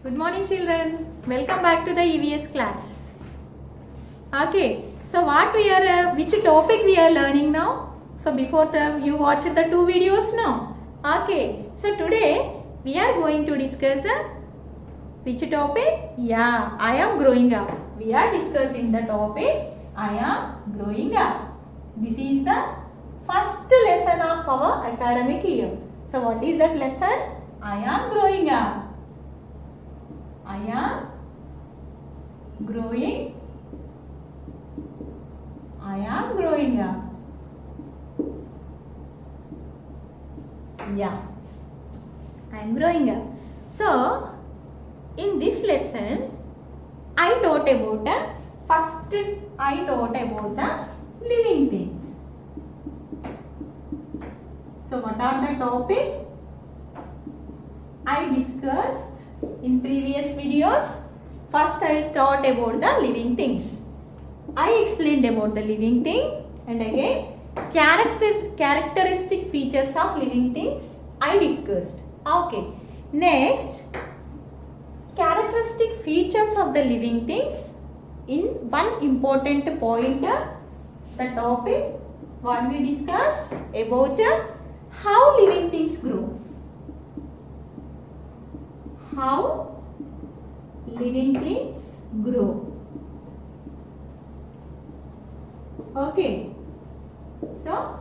Good morning children. Welcome back to the EVS class. Okay, so which topic we are learning now? So before you watched the two videos now. Okay, so today we are going to discuss which topic? Yeah, I am growing up. We are discussing the topic I am growing up. This is the first lesson of our academic year. So what is that lesson? I am growing up. I am growing. I am growing up. Yeah, I am growing up. So, in this lesson, I taught about the living things. So, what are the topic? I discussed in previous videos. First I taught about the living things. I explained about the living thing, and again characteristic features of living things I discussed. Okay. Next, characteristic features of the living things. In one important point, the topic what we discussed about how living things grow. How living things grow. Okay. So,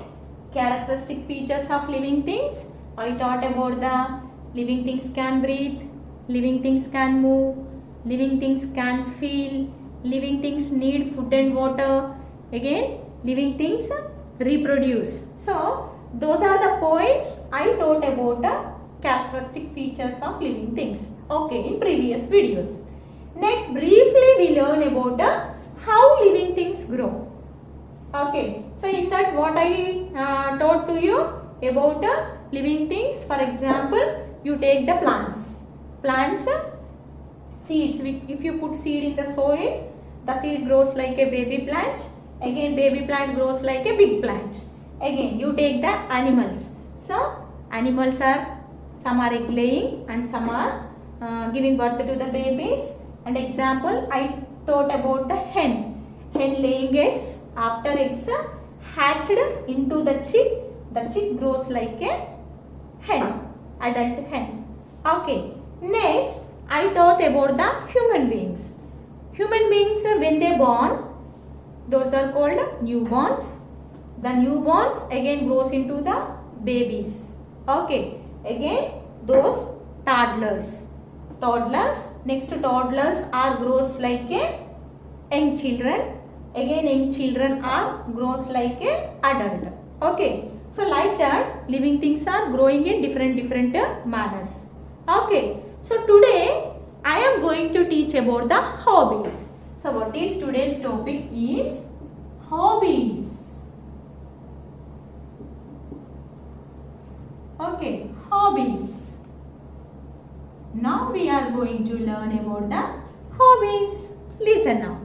characteristic features of living things. I taught about the living things can breathe, living things can move, living things can feel, living things need food and water. Again, living things reproduce. So, those are the points I taught about the characteristic features of living things. Okay, in previous videos. Next, briefly we learn about how living things grow. Okay, so in that what I taught to you about living things. For example, you take the plants. Plants, seeds. If you put seed in the soil, the seed grows like a baby plant. Again, baby plant grows like a big plant. Again, you take the animals. So, animals are, some are egg laying and some are giving birth to the babies. And example, I taught about the hen. Hen laying eggs. After eggs hatched into the chick grows like a hen, adult hen. Okay. Next, I taught about the human beings. Human beings, when they born, those are called newborns. The newborns again grows into the babies. Okay. Again, those toddlers. Next to toddlers are grows like a young children. Again, young children are grows like a adult. Okay. So, like that, living things are growing in different manners. Okay. So, today I am going to teach about the hobbies. So, what is today's topic is hobbies. Okay, hobbies. Now we are going to learn about the hobbies. Listen now.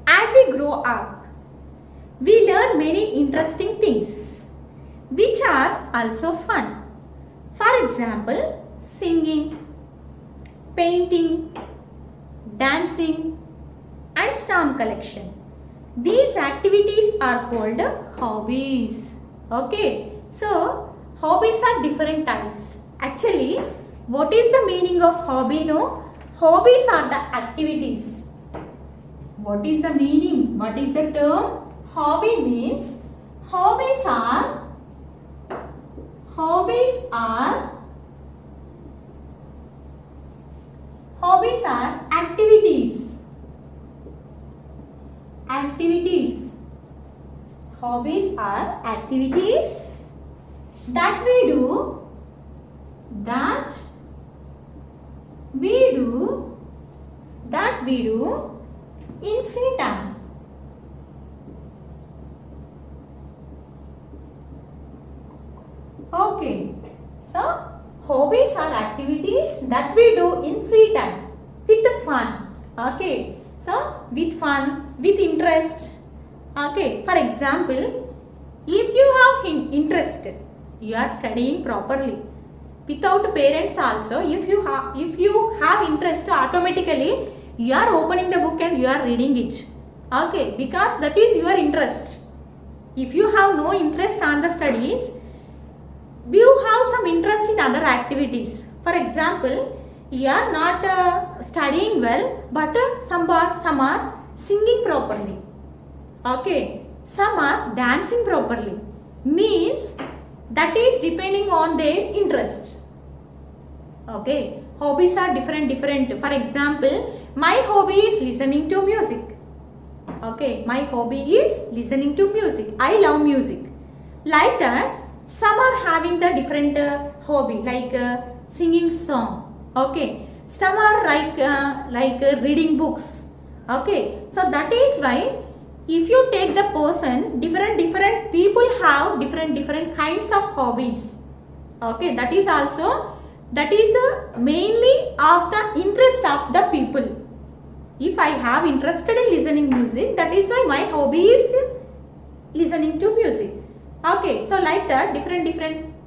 As we grow up, we learn many interesting things which are also fun. For example, singing, painting, dancing and stamp collection. These activities are called hobbies. Okay, so hobbies are different types. Actually, what is the meaning of hobby? No, hobbies are the activities. What is the meaning? What is the term? Hobby means hobbies are activities. Hobbies are activities that we do in free time. Okay, so hobbies are activities that we do in free time with fun. Okay, so with fun, with interest. Okay, for example, if you have interest, you are studying properly. without parents also, if you have interest, automatically you are opening the book and you are reading it. Okay, because that is your interest. If you have no interest on the studies, you have some interest in other activities. For example, you are not studying well, but some are singing properly. Okay, some are dancing properly. Means that is depending on their interest. Okay, hobbies are different. For example, my hobby is listening to music. Okay, my hobby is listening to music. I love music. Like that, some are having the different hobby, like singing song. Okay, some are like reading books. Okay, so that is why if you take the person, different people have different kinds of hobbies. Okay, that is mainly of the interest of the people. If I have interested in listening music, that is why my hobby is listening to music. Okay, so like that, different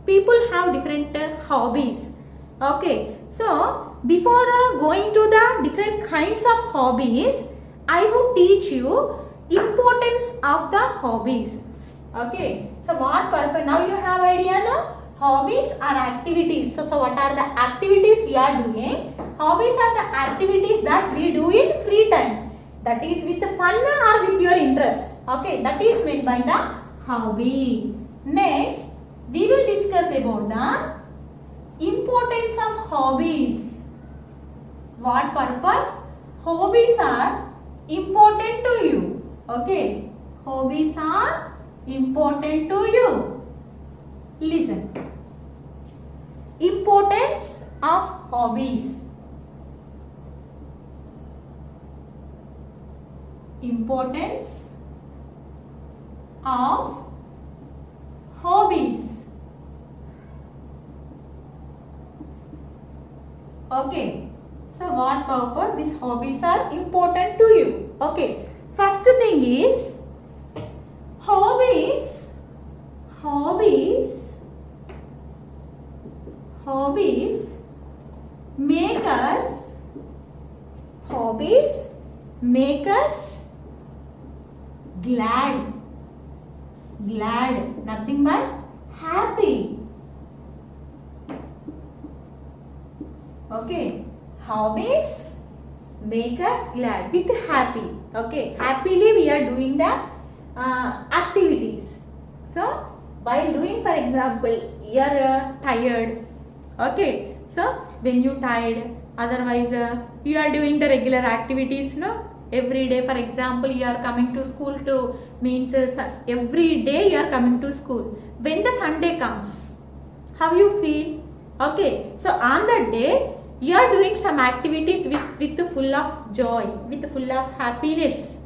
people have different hobbies. Okay, so before going to the different kinds of hobbies, I will teach you importance of the hobbies. Okay, so what purpose? Now you have idea, no? Hobbies are activities. So what are the activities we are doing? Hobbies are the activities that we do in free time. That is with fun or with your interest. Okay, that is meant by the hobby. Next, we will discuss about the importance of hobbies. What purpose? Hobbies are important to you. Okay, hobbies are important to you. Listen. Importance of hobbies. Importance of hobbies. Okay, so what purpose these hobbies are important to you? Okay, first thing is hobbies make us glad, nothing but happy. Okay, hobbies make us glad with happy. Okay, happily we are doing the activities. So while doing, for example, you are tired. Okay, so when you tired, otherwise you are doing the regular activities, no? Every day, for example, you are coming to school to means every day you are coming to school. When the Sunday comes, how you feel? Okay, so on that day you are doing some activity with full of joy, with full of happiness.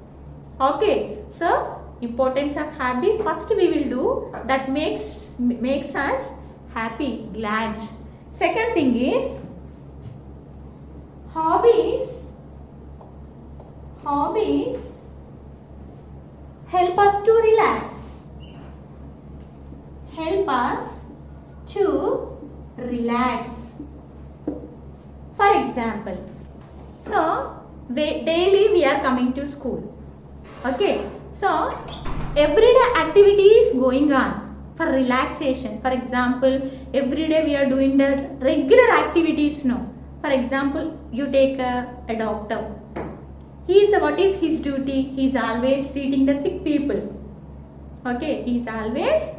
Okay, so importance of hobby, first we will do that makes us happy, glad. Second thing is hobbies help us to relax. For example, so daily we are coming to school. Okay, so everyday activity is going on for relaxation. For example, every day we are doing the regular activities. No, for example, you take a doctor. What is his duty? He is always treating the sick people. Okay, he is always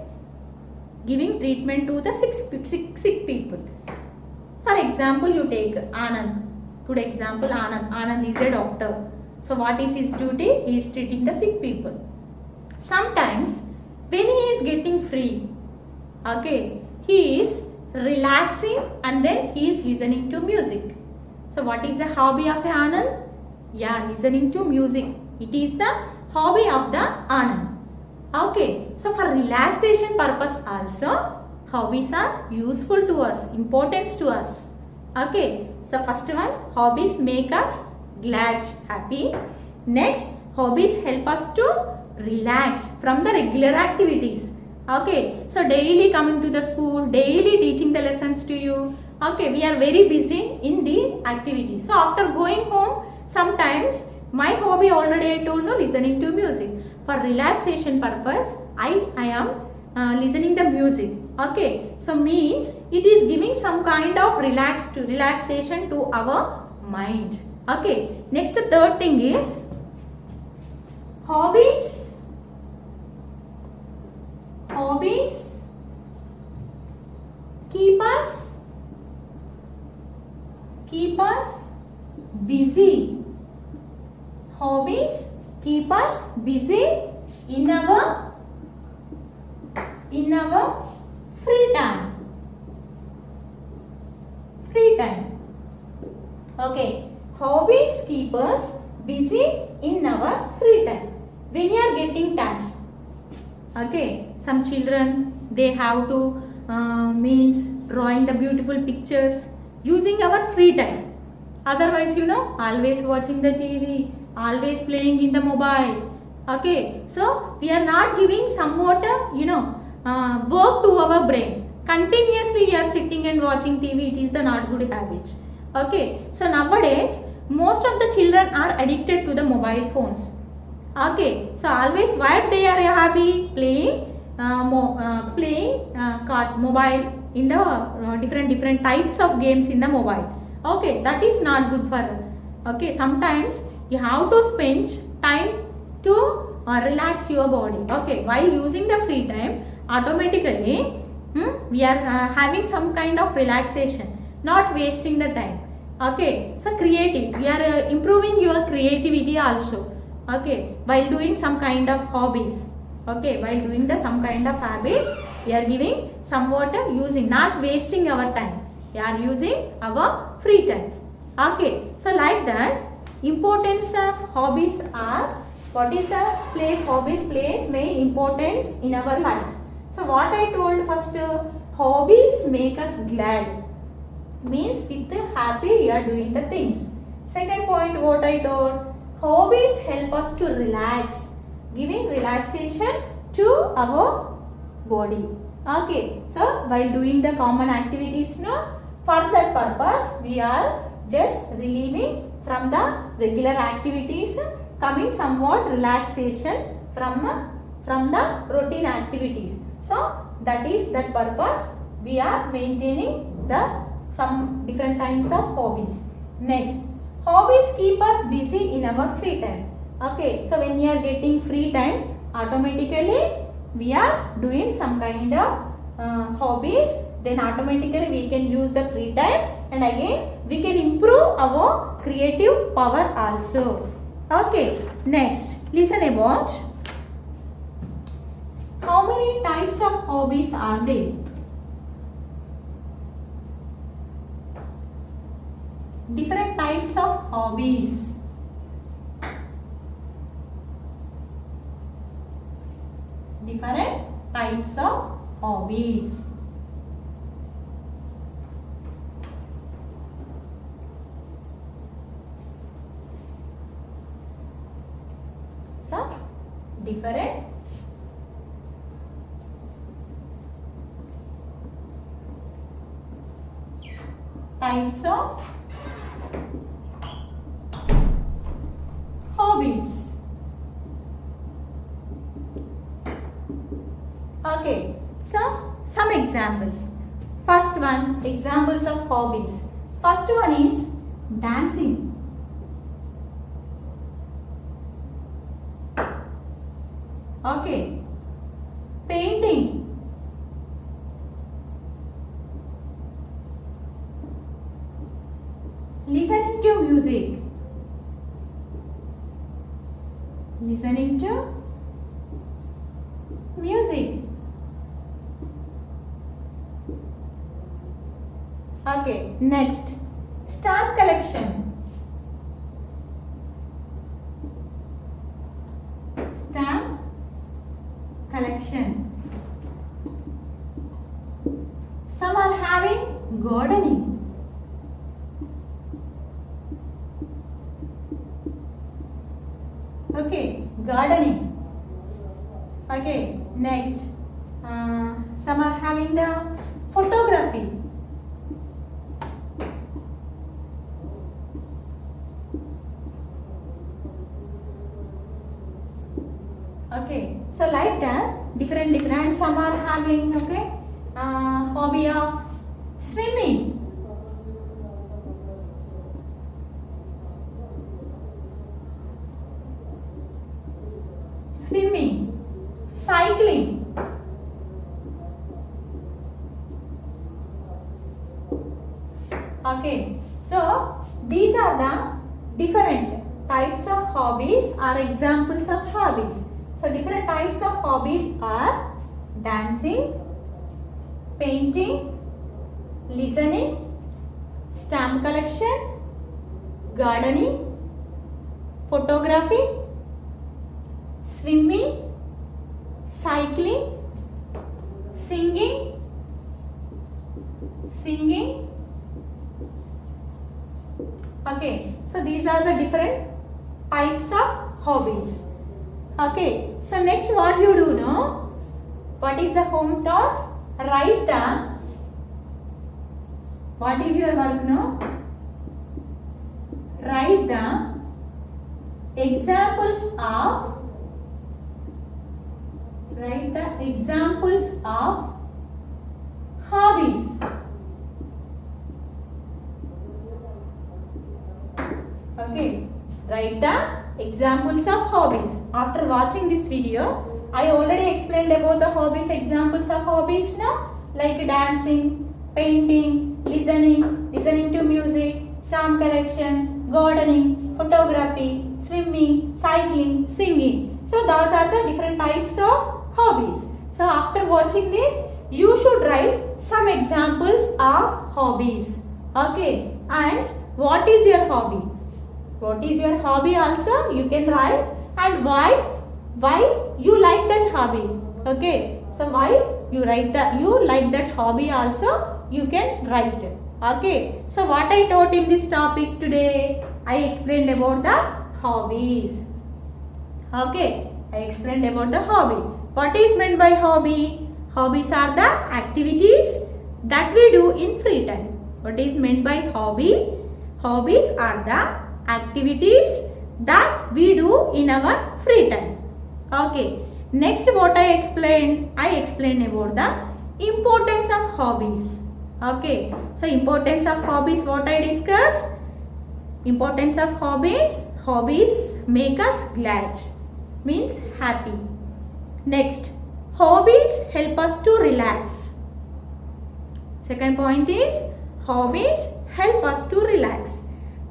giving treatment to the sick people. For example, you take Anand. Good example, Anand. Anand is a doctor. So what is his duty? He is treating the sick people. Sometimes when he is getting free, okay, he is relaxing and then he is listening to music. So what is the hobby of Anand? Yeah, listening to music. It is the hobby of the Anand. Okay, so for relaxation purpose also, hobbies are useful to us, importance to us. Okay, so first one, hobbies make us glad, happy. Next, hobbies help us to relax from the regular activities. Okay, so daily coming to the school, daily teaching the lessons to you. Okay, we are very busy in the activity. So after going home, sometimes my hobby already I told you, listening to music. For relaxation purpose, I am listening the music. Okay, so means it is giving some kind of relaxation to our mind. Okay, next third thing is hobbies. Hobbies keep us busy. Hobbies keep us busy in our free time. Okay, hobbies keep us busy in our free time. When you are getting time. Okay, some children they have to means drawing the beautiful pictures using our free time. Otherwise, always watching the TV, always playing in the mobile. Okay, so we are not giving somewhat work to our brain. Continuously we are sitting and watching TV. It is the not good habit. Okay, so nowadays most of the children are addicted to the mobile phones. Okay, so always what they are happy playing mobile in the different types of games in the mobile. Okay, that is not good for. Okay, sometimes you have to spend time to relax your body. Okay, while using the free time, automatically we are having some kind of relaxation, not wasting the time. Okay, so creative. We are improving your creativity also. Okay, while doing some kind of hobbies. Okay, while doing some kind of habits, we are giving somewhat using, not wasting our time. We are using our free time. Okay, so like that, importance of hobbies are, what is the place hobbies plays main importance in our lives. So what I told first, hobbies make us glad. Means with happy we are doing the things. Second point what I told, hobbies help us to relax, giving relaxation to our body. Okay, so while doing the common activities, for that purpose we are just relieving from the regular activities, coming somewhat relaxation from the routine activities. So that is that purpose we are maintaining the some different kinds of hobbies. Next, hobbies keep us busy in our free time. Okay, so when we are getting free time, automatically we are doing some kind of hobbies, then automatically we can use the free time, and again we can improve our creative power also. Okay, next, listen about how many types of hobbies are there. Different types of hobbies. Different types of hobbies. So, different types of hobbies. Okay, so some examples. First one, examples of hobbies. First one is dancing. Okay, painting. Listening to music. Listening to music. Okay, next, stamp collection. Stamp collection. Some are having gardening. Okay, gardening. Okay, next, different. Some are having, okay, hobby of swimming. Cycling. Okay, so these are the different types of hobbies or examples of hobbies. So different types of hobbies are dancing, painting, listening, stamp collection, gardening, photography, swimming, cycling, singing. Okay, so these are the different types of hobbies. Okay, so next what you do now? What is the home task? Write the, what is your work now? Write the examples of hobbies. Okay, write the examples of hobbies. After watching this video, I already explained about the hobbies, examples of hobbies now, like dancing, painting, listening to music, stamp collection, gardening, photography, swimming, cycling, singing. So those are the different types of hobbies. So after watching this, you should write some examples of hobbies. Okay, and what is your hobby? What is your hobby also you can write, and why you like that hobby. Okay, so why you like that hobby also you can write it. Okay, so what I taught in this topic today, I explained about the hobbies. Okay, I explained about the hobby. What is meant by hobby? Hobbies are the activities that we do in free time. What is meant by hobby? Hobbies are the activities that we do in our free time. Okay, next what I explained about the importance of hobbies. Okay, so importance of hobbies, what I discussed? Importance of hobbies make us glad, means happy. Next, hobbies help us to relax. Second point is hobbies help us to relax.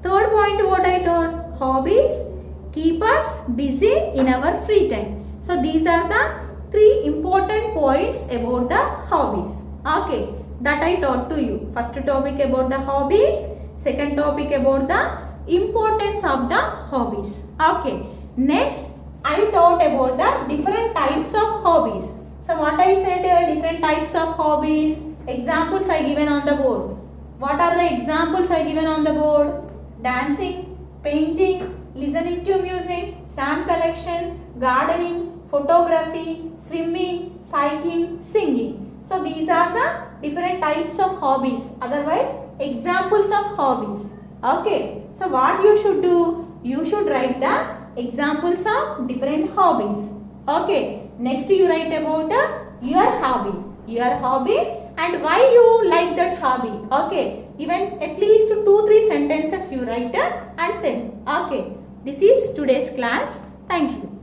Third point what I told, hobbies keep us busy in our free time. So these are the three important points about the hobbies. Okay, that I taught to you. First topic about the hobbies, second topic about the importance of the hobbies. Okay, next I taught about the different types of hobbies. So what I said here, different types of hobbies, examples I given on the board. What are the examples I given on the board? Dancing, painting, listening to music, stamp collection, gardening, photography, swimming, cycling, singing. So these are the different types of hobbies, otherwise examples of hobbies. Okay, so what you should do? You should write the examples of different hobbies. Okay, next you write about your hobby and why you like that hobby. Okay, even at least 2-3 sentences you write and send. Okay, this is today's class. Thank you.